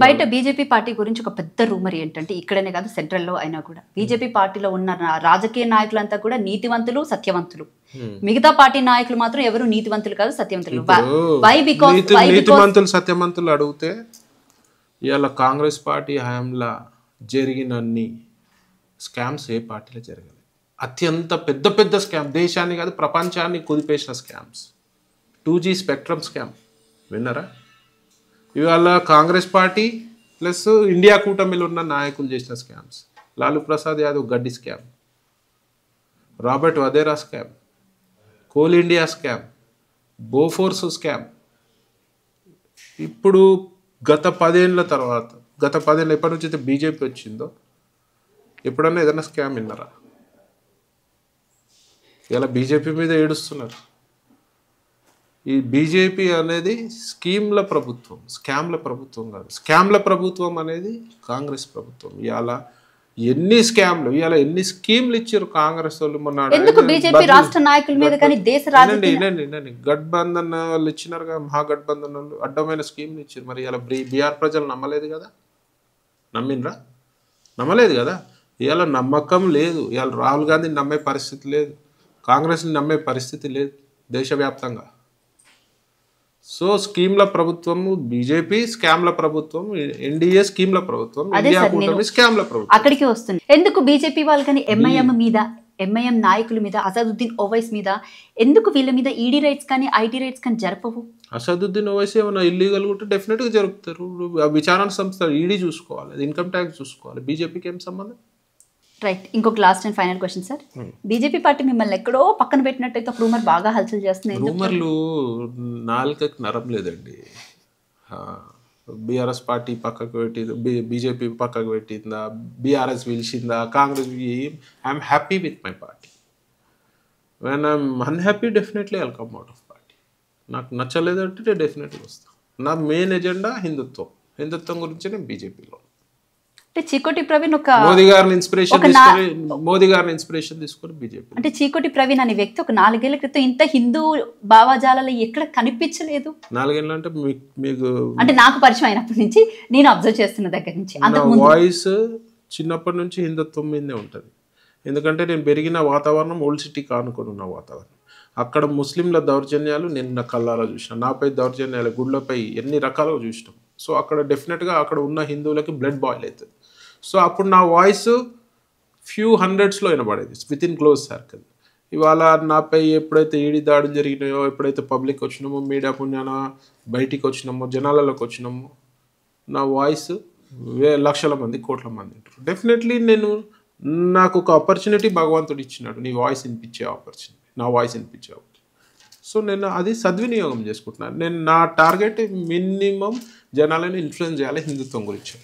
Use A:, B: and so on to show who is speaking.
A: బయట BJP party గురించి ఒక పెద్ద రూమర్ ఏంటంటే ఇక్కడనే కాదు సెంట్రల్లో అయినా కూడా బీజేపీ పార్టీలో ఉన్న రాజకీయ నాయకులంతా కూడా నీతివంతులు సత్యవంతులు మిగతా పార్టీ నాయకులు మాత్రం ఎవరు నీతివంతులు కాదు సత్యవంతులు
B: నీతివంతులు సత్యవంతులు అడిగితే ఇవాళ కాంగ్రెస్ పార్టీ హయాంలో జరిగినన్ని స్కామ్స్ ఏ పార్టీలో జరగలేదు అత్యంత పెద్ద పెద్ద స్కామ్ దేశాన్ని కాదు ప్రపంచాన్ని కుదిపేసిన స్కామ్స్ 2G స్పెక్ట్రమ్ స్కామ్ విన్నారా ఇవాళ కాంగ్రెస్ పార్టీ ప్లస్ ఇండియా కూటమిలో ఉన్న నాయకులు చేసిన స్కామ్స్ లాలూ ప్రసాద్ యాదవ్ గడ్డి scam Robert Wadhera scam coal India scam Bofors scam ఇప్పుడు గత 10 ఏళ్ళ తర్వాత గత 10 ఏళ్ళు ఎప్పటి నుంచి అయితే బీజేపీ వచ్చిందో ఎప్పుడన్నా ఏదైనా స్కామ్ విన్నారా ఇలా బీజేపీ మీద ఏడుస్తున్నారు ఈ బీజేపీ అనేది స్కీమ్ల ప్రభుత్వం స్కామ్ల ప్రభుత్వం కాదు స్కామ్ల ప్రభుత్వం అనేది కాంగ్రెస్ ప్రభుత్వం ఇవాళ ఎన్ని స్కామ్లు ఇవాళ ఎన్ని స్కీమ్లు ఇచ్చారు కాంగ్రెస్ వాళ్ళు మొన్న గఠబంధన్ వాళ్ళు ఇచ్చినారు కదా మహాగఠబంధన్ వాళ్ళు అడ్డమైన స్కీమ్లు ఇచ్చారు మరి ఇలా బీఆర్ ప్రజలు నమ్మలేదు కదా నమ్మలేదు కదా ఇవాళ నమ్మకం లేదు ఇవాళ రాహుల్ గాంధీని నమ్మే పరిస్థితి లేదు కాంగ్రెస్ని నమ్మే పరిస్థితి లేదు దేశవ్యాప్తంగా సో స్కీమ్ల ప్రభుత్వము బీజేపీ స్కామ్ల ప్రభుత్వం ఎన్డీఏ స్కీమ్ల ప్రభుత్వం ఇండియా కూటమి స్కామ్ల ప్రభుత్వం
A: అక్కడికి వస్తుంది ఎందుకు బీజేపీ వాళ్ళు కానీ ఎంఐఎం నాయకుల మీద అసదుద్దీన్ ఓవైస్ మీద ఎందుకు వీళ్ళ మీద ఈడీ రైట్స్ కానీ ఐటీ రైట్స్ కానీ జరపవు
B: అసదుద్దీన్ ఓవైస్ ఏమైనా ఇల్లీగల్ ఉంటే డెఫినెట్గా జరుపుతారు విచారణ సంస్థ ఈడీ చూసుకోవాలి ఇన్కమ్ ట్యాక్స్ చూసుకోవాలి బీజేపీకి ఏం సంబంధం
A: రైట్ ఇంకొక last and final question sir BJP party మిమ్మల్ని ఎక్కడో పక్కన పెట్టినట్టయితే ఒక రూమర్ బాగా హల్చల్ చేస్తున్నాయి
B: రూమర్లు నాలుకకి నరం లేదండి బీఆర్ఎస్ పార్టీ పక్కకు పెట్టింది బీజేపీ పక్కకు పెట్టిందా బీఆర్ఎస్ పిలిచిందా Congress I'm happy with my party when I'm unhappy definitely I'll come out of party నాకు నచ్చలేదంటే డెఫినెట్లీ వస్తాను నా మెయిన్ ఎజెండా హిందుత్వం గురించి నేను బీజేపీలో
A: చీకోటి ప్రవీణ్ ఒక
B: మోదీ గారిని ఇన్స్పిరేషన్ తీసుకొని బీజేపీ
A: అంటే చీకోటి ప్రవీణ్ అనే వ్యక్తి ఒక 4 ఏళ్ల క్రితం ఇంత హిందూ భావజాలలో ఎక్కడ కనిపించలేదు
B: 4 ఏళ్ళు అంటే మీకు
A: అంటే నాకు పరిచయం అయినప్పటి నుంచి నేను అబ్జర్వ్ చేస్తున్న దగ్గర నుంచి
B: వాయిస్ చిన్నప్పటి నుంచి హిందుత్వం మీదే ఉంటుంది ఎందుకంటే నేను పెరిగిన వాతావరణం ఓల్డ్ సిటీ కానుకొని ఉన్న వాతావరణం అక్కడ ముస్లింల దౌర్జన్యాలు నేను నా కళ్ళారా చూసిన నాపై దౌర్జన్యాలు గుళ్ళపై ఎన్ని రకాలుగా చూసినాం సో అక్కడ డెఫినెట్గా అక్కడ ఉన్న హిందువులకి బ్లడ్ బాయిల్ అవుతుంది సో అప్పుడు నా వాయిస్ ఫ్యూ హండ్రెడ్స్లో వినబడేది విత్ ఇన్ క్లోజ్ సర్కిల్ ఇవాళ నాపై ఎప్పుడైతే ఈడీ దాడులు జరిగినాయో ఎప్పుడైతే పబ్లిక్ వచ్చినామో మీడియా పుణ్యాన బయటికి వచ్చినామో జనాలలోకి వచ్చినామో నా వాయిస్ లక్షల మంది కోట్ల మంది ఉంటారు డెఫినెట్లీ నాకు ఒక ఆపర్చునిటీ భగవంతుడు ఇచ్చినాడు నీ వాయిస్ వినిపించే ఆపర్చునిటీ నా వాయిస్ వినిపించే ఆపర్చునిటీ సో నేను అది సద్వినియోగం చేసుకుంటున్నాను నేను నా టార్గెట్ మినిమం జనాలను ఇన్ఫ్లుయెన్స్ చేయాలి హిందుత్వం గురించి